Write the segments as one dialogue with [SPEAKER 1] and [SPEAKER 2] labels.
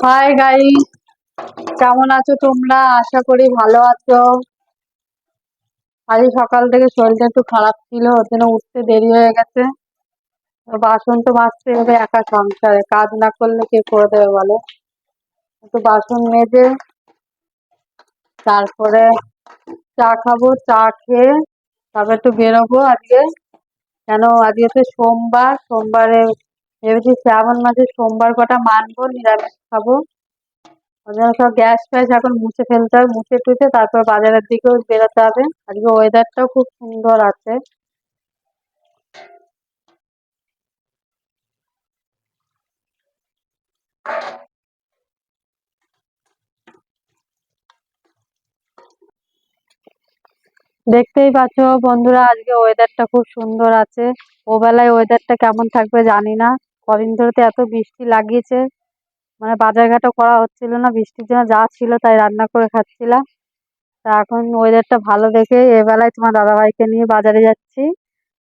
[SPEAKER 1] Hi guys, কেমন আছো তোমরা? আশা করি ভালো আছো। আজ সকাল থেকে শরীরটা একটু খারাপ ছিল, ওর জন্য উঠতে দেরি হয়ে গেছে। বাসন তো মাজতে হবে, একা সংসারে কাজ না করলে কে করে দেবে বলো? একটু বাসন মেজে তারপরে চা খাবো, চা খেয়ে তারপর একটু বেরোবো আজকে। কেন আজকে তো সোমবার, সোমবারে ভেবেছি শ্রাবণ মাসে সোমবার কটা মানবো, নিরামিষ খাবো। ওই জন্য সব গ্যাস ফ্যাস এখন মুছে ফেলতে হবে, মুছে টুছে তারপর বাজারের দিকেও বেরোতে হবে। আজকে ওয়েদারটাও খুব সুন্দর আছে। দেখতেই পাচ্ছো বন্ধুরা, আজকে ওয়েদারটা খুব সুন্দর আছে। ও বেলায় ওয়েদারটা কেমন থাকবে জানি না। কদিন ধরে তো এত বৃষ্টি লাগিয়েছে, মানে বাজারঘাটও করা হচ্ছিল না, বৃষ্টির জন্য যা ছিল তাই রান্না করে খাচ্ছিলাম। তা এখন ওয়েদারটা ভালো দেখে এ বেলায় তোমার দাদাভাইকে নিয়ে বাজারে যাচ্ছি।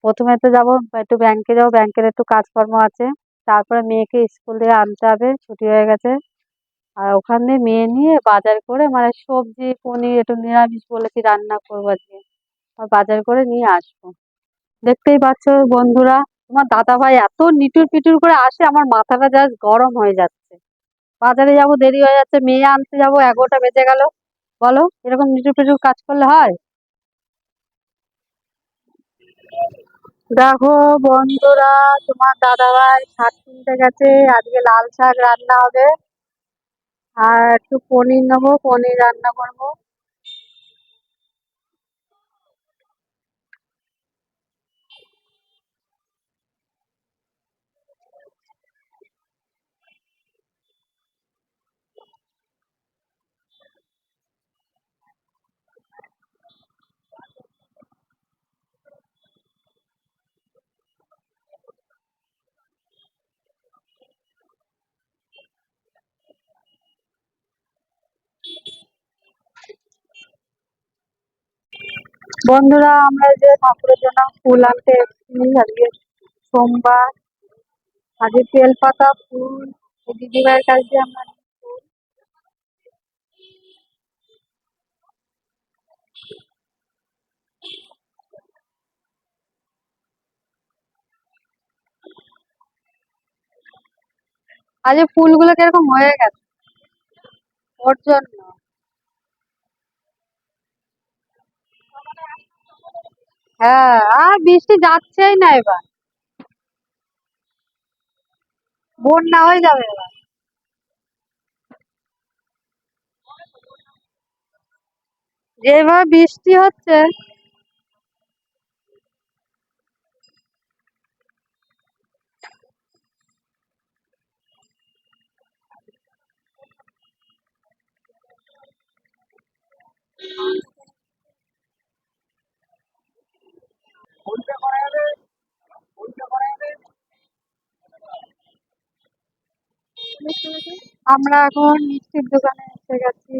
[SPEAKER 1] প্রথমে তো যাবো, একটু ব্যাংকে যাবো, ব্যাংকের একটু কাজকর্ম আছে। তারপরে মেয়েকে স্কুল থেকে আনতে হবে, ছুটি হয়ে গেছে। আর ওখানে মেয়ে নিয়ে বাজার করে, মানে সবজি পনির একটু নিরামিষ বলেছি রান্না করবো আজকে। আর বাজার করে নিয়ে আসবো। দেখতেই পাচ্ছ বন্ধুরা, তোমার দাদা ভাই এত নিটুর পিটুর করে আসে, আমার মাথাটা জাস্ট গরম হয়ে যাচ্ছে। বাজারে যাব, দেরি হয়ে যাচ্ছে, মেয়ে আনতে যাব, 11টা বেজে গেল। বলো, এরকম নিটুর পিটুর কাজ করলে হয়? দেখো বন্ধুরা, তোমার দাদা ভাই শাক কিনতে গেছে। আজকে লাল শাক রান্না হবে, আর একটু পনির নেবো, পনির রান্না করবো। বন্ধুরা, আমরা এই যে ঠাকুরের জন্য ফুল আনতে এসেছি আজকে সোমবার। আজকে বেলপাতা ফুল এই দিদিভাইয়ের কাছে আমরা নিই। আজকে ফুলগুলো কিরকম হয়ে গেছে ওর জন্য। হ্যাঁ, আর বৃষ্টি যাচ্ছেই না এবার, বন্যা হয়ে যাবে এবার। যেভাবে বৃষ্টি হচ্ছে। আমরা এখন মিষ্টির দোকানে এসে গেছি।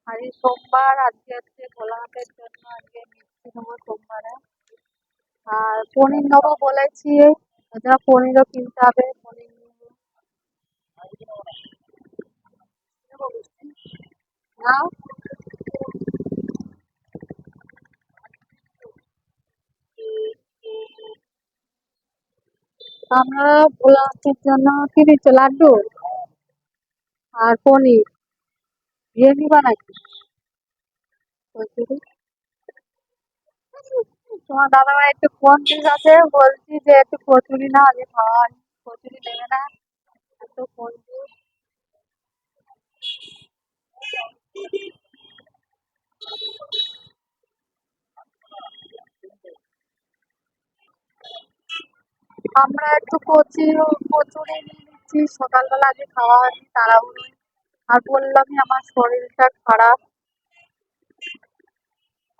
[SPEAKER 1] আজকে সোমবার, আজকে হচ্ছে ভোলানাথের জন্য আজকে মিষ্টি নেবো সোমবারে। আর পনির নেবো বলেছি, ওটা পনিরও কিনতে হবে, পনির নেবো। নাও। আমরা ভোলানাথের জন্য কি দিচ্ছে, লাড্ডু আর পনির দিয়ে নিবা নাকি? কচুরি। তোমার দাদা ভাই একটু কনফিউজ আছে, বলছি যে একটু কচুরি না আগে খাওয়াই, কচুরি দেবে না, একটু কনফিউজ। আমরা একটু কচুরি নিয়ে নিচ্ছি, সকালবেলা আগে খাওয়া হয়নি, তাড়াহুড়ো। আর বললামই আমার শরীরটা খারাপ,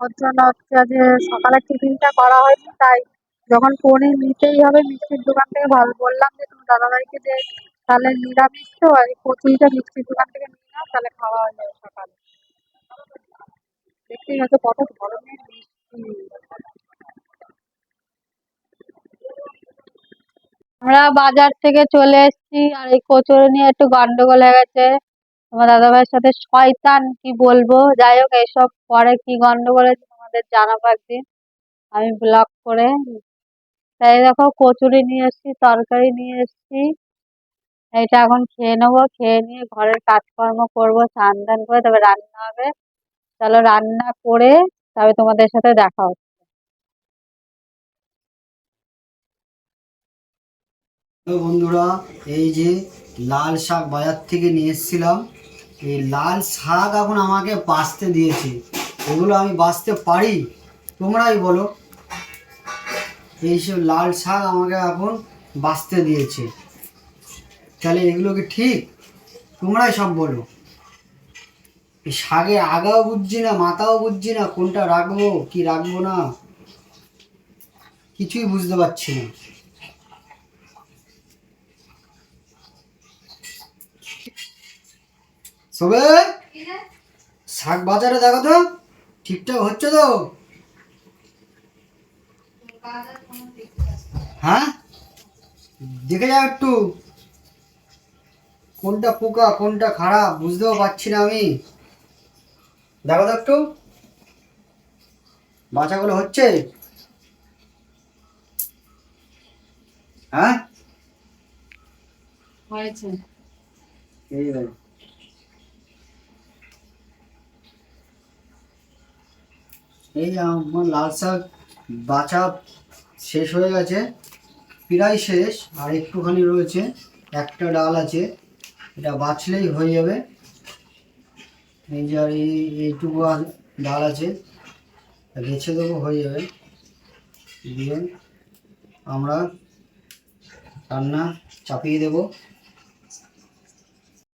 [SPEAKER 1] ওর জন্য হচ্ছে যে সকালে টিফিনটা করা হয়নি, তাই যখন পনির নিতেই হবে মিষ্টির দোকান থেকে, ভালো বললাম যে তুমি দাদাভাইকে যে তাহলে নিরামিষ তো আর এই কচুরিটা মিষ্টির দোকান থেকে নিয়ে নাও, তাহলে খাওয়া হয়ে যাবে সকালে। দেখতেই হয়তো কত ধরনের মিষ্টি। আমরা বাজার থেকে চলে এসেছি, আর এই কচুরি নিয়ে একটু গন্ডগোল হয়ে গেছে তোমার দাদাভাইয়ের সাথে। শয়তান কি বলবো, যাই হোক এইসব পরে কি গন্ডগোল হয়েছে তোমাদের জানাবো একদিন আমি ব্লগ করে। তাই দেখো কচুরি নিয়ে এসেছি, তরকারি নিয়ে এসেছি, এইটা এখন খেয়ে নেবো। খেয়ে নিয়ে ঘরের কাজকর্ম করবো, স্নান টান করে তবে রান্না হবে। চলো রান্না করে তবে তোমাদের সাথে দেখা হচ্ছে।
[SPEAKER 2] হ্যালো বন্ধুরা, এই যে লাল শাক বাজার থেকে নিয়ে এসেছিলাম। এই লাল শাক এখন আমাকে বাছতে দিয়েছে। এগুলো আমি বাছতে পারি? তোমরাই বলো। এইসব লাল শাক আমাকে এখন বাছতে দিয়েছে, তাহলে এগুলো কি ঠিক? তোমরাই সব বলো। এই শাকের আগাও বুঝছি না, মাথাও বুঝছি না, কোনটা রাখবো কি রাখবো না কিছুই বুঝতে পারছি না। সবে শাক বাজারে দেখো তো ঠিকঠাক হচ্ছে তো? হ্যাঁ, দেখে যাও একটু, কোনটা পোকা কোনটা খারাপ বুঝতেও পারছি না আমি। দেখো তো একটু, বাচ্চাগুলো হচ্ছে? হ্যাঁ
[SPEAKER 1] হয়েছে।
[SPEAKER 2] এই দেখো। এই আমার লাল শাক বাছা শেষ হয়ে গেছে, প্রায় শেষ, আর একটুখানি রয়েছে। একটা ডাল আছে, এটা বাছলেই হয়ে যাবে। এই যে আর এইটুকু ডাল আছে, বেছে দেবো, হয়ে যাবে। দিয়ে আমরা রান্না চাপিয়ে দেবো।